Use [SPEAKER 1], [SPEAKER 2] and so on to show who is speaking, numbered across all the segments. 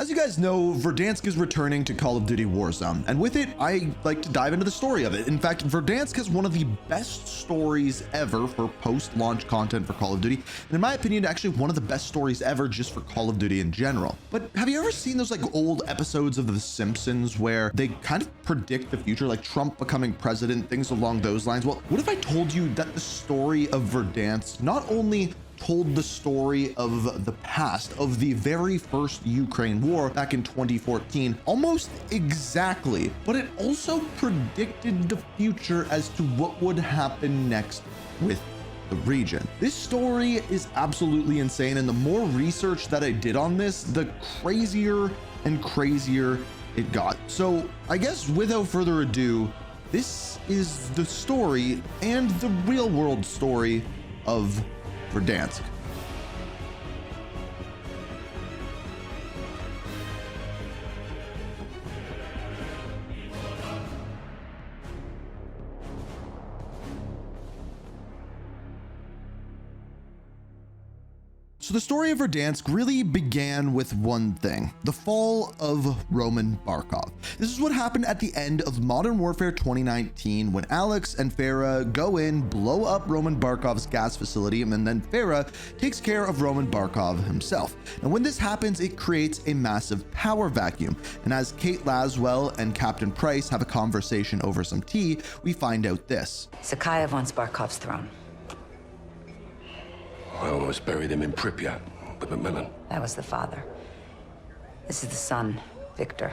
[SPEAKER 1] As you guys know, Verdansk is returning to Call of Duty Warzone, and with it, I like to dive into the story of it. In fact, Verdansk has one of the best stories ever for post-launch content for Call of Duty, and in my opinion, actually one of the best stories ever just for Call of Duty in general. But have you ever seen those like old episodes of The Simpsons where they kind of predict the future, like Trump becoming president, things along those lines? Well, what if I told you that the story of Verdansk not only told the story of the past of the very first Ukraine war back in 2014 almost exactly, but it also predicted the future as to what would happen next with the region. This story is absolutely insane, and the more research that I did on this, the crazier and crazier it got. So I guess without further ado, this is the story and the real world story of Verdansk. So the story of Verdansk really began with one thing: the fall of Roman Barkov. This is what happened at the end of Modern Warfare 2019 when Alex and Farah go in, blow up Roman Barkov's gas facility, and then Farah takes care of Roman Barkov himself. And when this happens, it creates a massive power vacuum. And as Kate Laswell and Captain Price have a conversation over some tea, we find out this.
[SPEAKER 2] Zakhaev wants Barkov's throne.
[SPEAKER 3] I almost buried him in Pripyat with Macmillan.
[SPEAKER 2] That was the father. This is the son, Victor.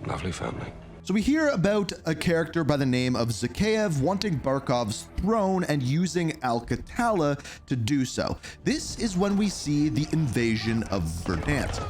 [SPEAKER 3] Lovely family.
[SPEAKER 1] So we hear about a character by the name of Zakhaev wanting Barkov's throne and using Al-Qatala to do so. This is when we see the invasion of Verdansk.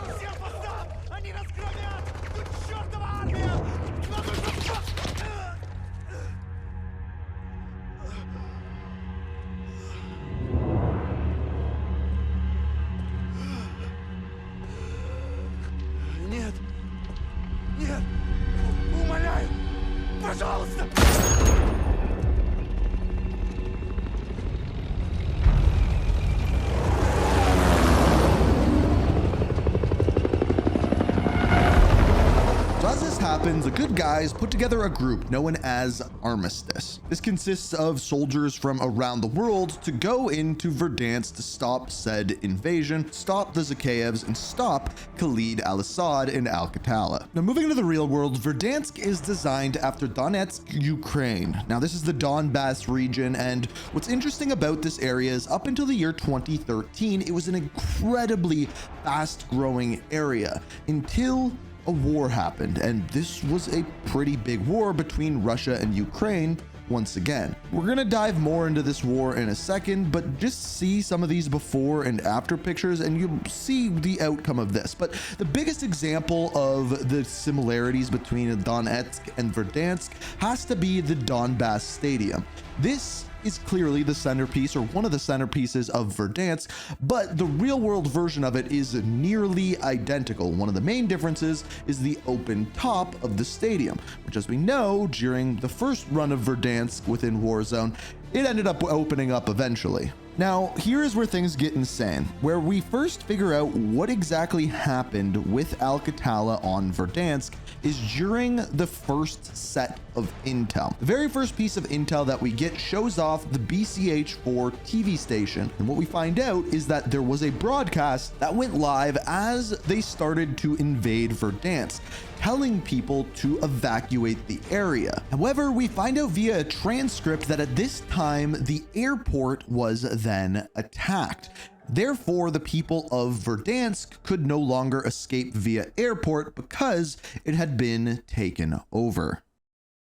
[SPEAKER 1] The good guys put together a group known as Armistice. This consists of soldiers from around the world to go into Verdansk to stop said invasion, stop the Zakhaevs, and stop Khalid al-Assad and Al-Qatala. Now moving into the real world, Verdansk is designed after Donetsk, Ukraine. Now this is the Donbass region, and what's interesting about this area is up until the year 2013, it was an incredibly fast-growing area until a war happened, and this was a pretty big war between Russia and Ukraine once again. We're gonna dive more into this war in a second, but just see some of these before and after pictures and you'll see the outcome of this. But the biggest example of the similarities between Donetsk and Verdansk has to be the Donbass Stadium. This is clearly the centerpiece, or one of the centerpieces, of Verdansk, but the real world version of it is nearly identical. One of the main differences is the open top of the stadium, which, as we know, during the first run of Verdansk within Warzone, it ended up opening up eventually. Now, here is where things get insane, where we first figure out what exactly happened with Al-Qatala on Verdansk is during the first set of intel. The very first piece of intel that we get shows off the BCH4 TV station, and what we find out is that there was a broadcast that went live as they started to invade Verdansk, telling people to evacuate the area. However, we find out via a transcript that at this time, the airport was then attacked. Therefore, the people of Verdansk could no longer escape via airport because it had been taken over.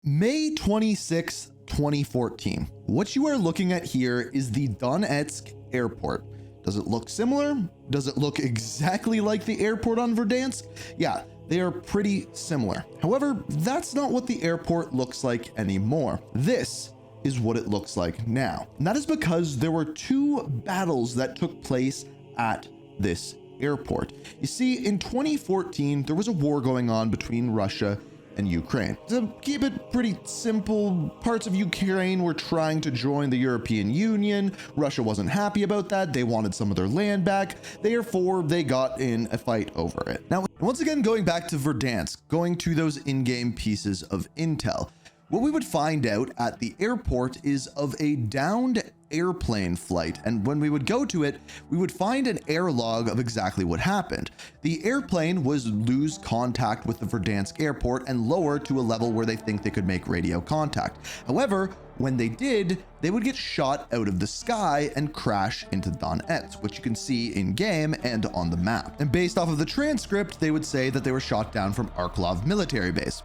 [SPEAKER 1] May 26, 2014. What you are looking at here is the Donetsk airport. Does it look similar? Does it look exactly like the airport on Verdansk? Yeah, they are pretty similar. However, that's not what the airport looks like anymore. This is what it looks like now. And that is because there were two battles that took place at this airport. You see, in 2014, there was a war going on between Russia and Ukraine. To keep it pretty simple, parts of Ukraine were trying to join the European Union. Russia wasn't happy about that. They wanted some of their land back. Therefore, they got in a fight over it. Now, once again, going back to Verdansk, going to those in-game pieces of intel, what we would find out at the airport is of a downed airplane flight, and when we would go to it, we would find an air log of exactly what happened. The airplane was lose contact with the Verdansk airport and lower to a level where they think they could make radio contact. However, when they did, they would get shot out of the sky and crash into Donetsk, which you can see in game and on the map. And based off of the transcript, they would say that they were shot down from Barkov military base.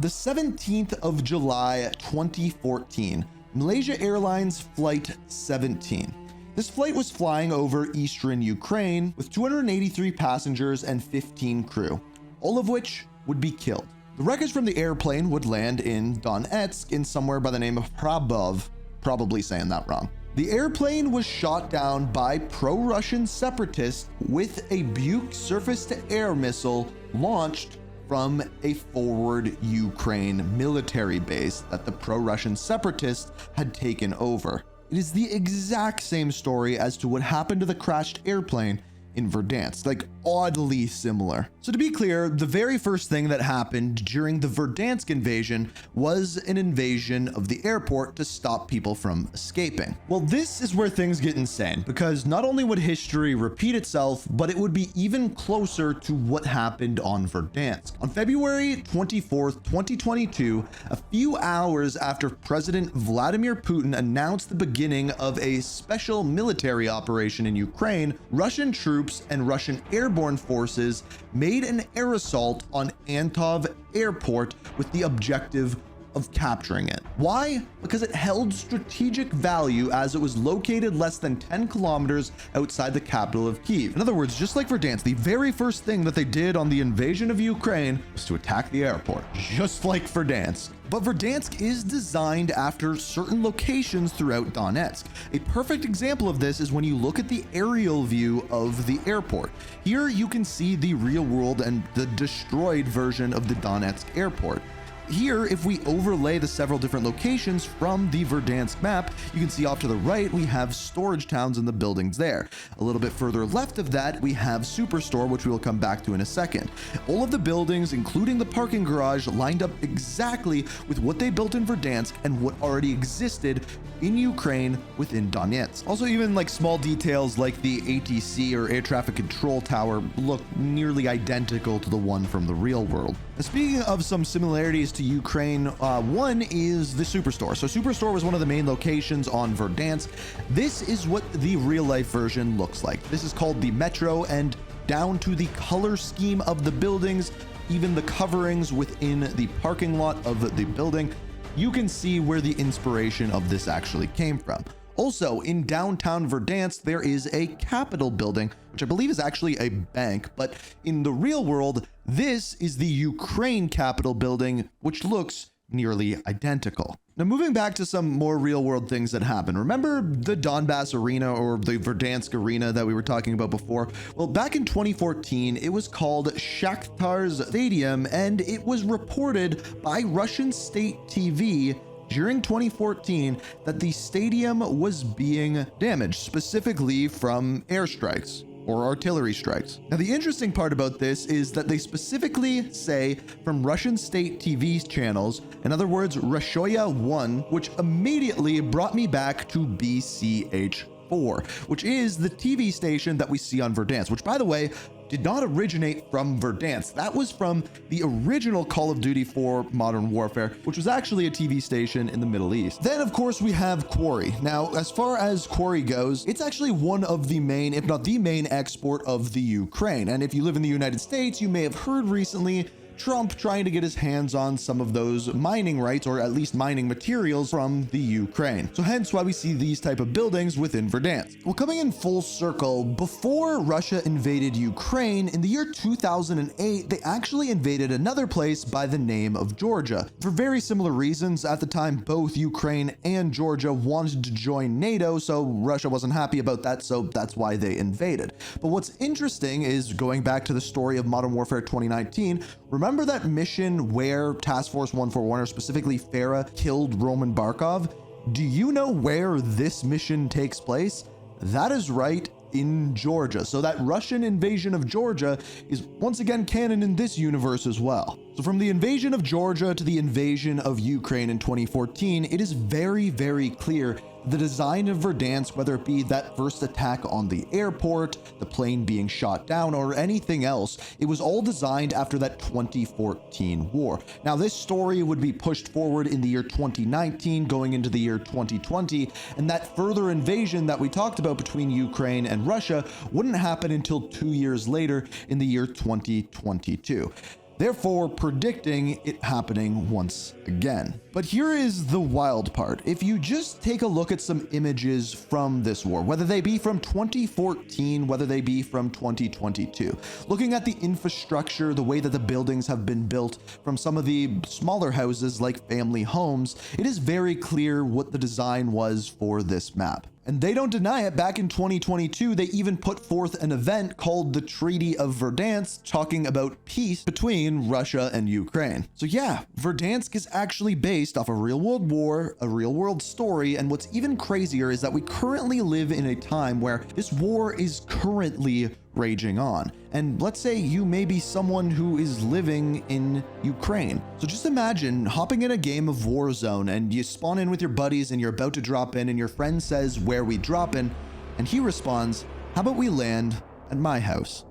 [SPEAKER 1] The 17th of July, 2014, Malaysia Airlines Flight 17. This flight was flying over eastern Ukraine with 283 passengers and 15 crew, all of which would be killed. The wreckage from the airplane would land in Donetsk in somewhere by the name of Prabov, probably saying that wrong. The airplane was shot down by pro-Russian separatists with a Buk surface-to-air missile launched from a forward Ukraine military base that the pro-Russian separatists had taken over. It is the exact same story as to what happened to the crashed airplane in Verdansk, like oddly similar. So to be clear, the very first thing that happened during the Verdansk invasion was an invasion of the airport to stop people from escaping. Well, this is where things get insane, because not only would history repeat itself, but it would be even closer to what happened on Verdansk. On February 24th, 2022, a few hours after President Vladimir Putin announced the beginning of a special military operation in Ukraine, Russian troops and Russian airborne forces made an air assault on Antov Airport with the objective of capturing it. Why? Because it held strategic value as it was located less than 10 kilometers outside the capital of Kyiv. In other words, just like Verdansk, the very first thing that they did on the invasion of Ukraine was to attack the airport, just like Verdansk. But Verdansk is designed after certain locations throughout Donetsk. A perfect example of this is when you look at the aerial view of the airport. Here you can see the real world and the destroyed version of the Donetsk airport. Here, if we overlay the several different locations from the Verdansk map, you can see off to the right, we have storage towns in the buildings there. A little bit further left of that, we have Superstore, which we will come back to in a second. All of the buildings, including the parking garage, lined up exactly with what they built in Verdansk and what already existed in Ukraine within Donetsk. Also, even like small details like the ATC or air traffic control tower look nearly identical to the one from the real world. Now, speaking of some similarities to Ukraine, one is the Superstore. So Superstore was one of the main locations on Verdansk. This is what the real life version looks like. This is called the Metro, and down to the color scheme of the buildings, even the coverings within the parking lot of the building, you can see where the inspiration of this actually came from. Also, in downtown Verdansk, there is a Capitol building, which I believe is actually a bank, but in the real world, this is the Ukraine Capitol building, which looks nearly identical. Now, moving back to some more real world things that happened. Remember the Donbass arena or the Verdansk arena that we were talking about before? Well, back in 2014, it was called Shakhtar's Stadium, and it was reported by Russian state TV during 2014 that the stadium was being damaged, specifically from airstrikes or artillery strikes. Now, the interesting part about this is that they specifically say from Russian state TV channels, in other words, Russia 1, which immediately brought me back to BCH4, which is the TV station that we see on Verdansk, which, by the way, did not originate from Verdansk. That was from the original Call of Duty 4 Modern Warfare, which was actually a TV station in the Middle East. Then, of course, we have Quarry. Now, as far as Quarry goes, it's actually one of the main, if not the main export of the Ukraine. And if you live in the United States, you may have heard recently Trump trying to get his hands on some of those mining rights, or at least mining materials from the Ukraine. So hence why we see these type of buildings within Verdansk. Well, coming in full circle, before Russia invaded Ukraine, in the year 2008, they actually invaded another place by the name of Georgia. For very similar reasons, at the time, both Ukraine and Georgia wanted to join NATO, so Russia wasn't happy about that, so that's why they invaded. But what's interesting is, going back to the story of Modern Warfare 2019, remember remember that mission where Task Force 141, or specifically Farah, killed Roman Barkov? Do you know where this mission takes place? That is right, in Georgia. So that Russian invasion of Georgia is once again canon in this universe as well. So from the invasion of Georgia to the invasion of Ukraine in 2014, it is very, very clear the design of Verdansk, whether it be that first attack on the airport, the plane being shot down, or anything else, it was all designed after that 2014 war. Now, this story would be pushed forward in the year 2019, going into the year 2020, and that further invasion that we talked about between Ukraine and Russia wouldn't happen until 2 years later in the year 2022. Therefore, predicting it happening once again. But here is the wild part. If you just take a look at some images from this war, whether they be from 2014, whether they be from 2022, looking at the infrastructure, the way that the buildings have been built from some of the smaller houses like family homes, it is very clear what the design was for this map. And they don't deny it. Back in 2022, they even put forth an event called the Treaty of Verdansk, talking about peace between Russia and Ukraine. So yeah, Verdansk is actually based off a real world war, a real world story. And what's even crazier is that we currently live in a time where this war is currently raging on. And let's say you may be someone who is living in Ukraine. So just imagine hopping in a game of Warzone and you spawn in with your buddies and you're about to drop in and your friend says, "Where we dropping?" And he responds, "How about we land at my house?"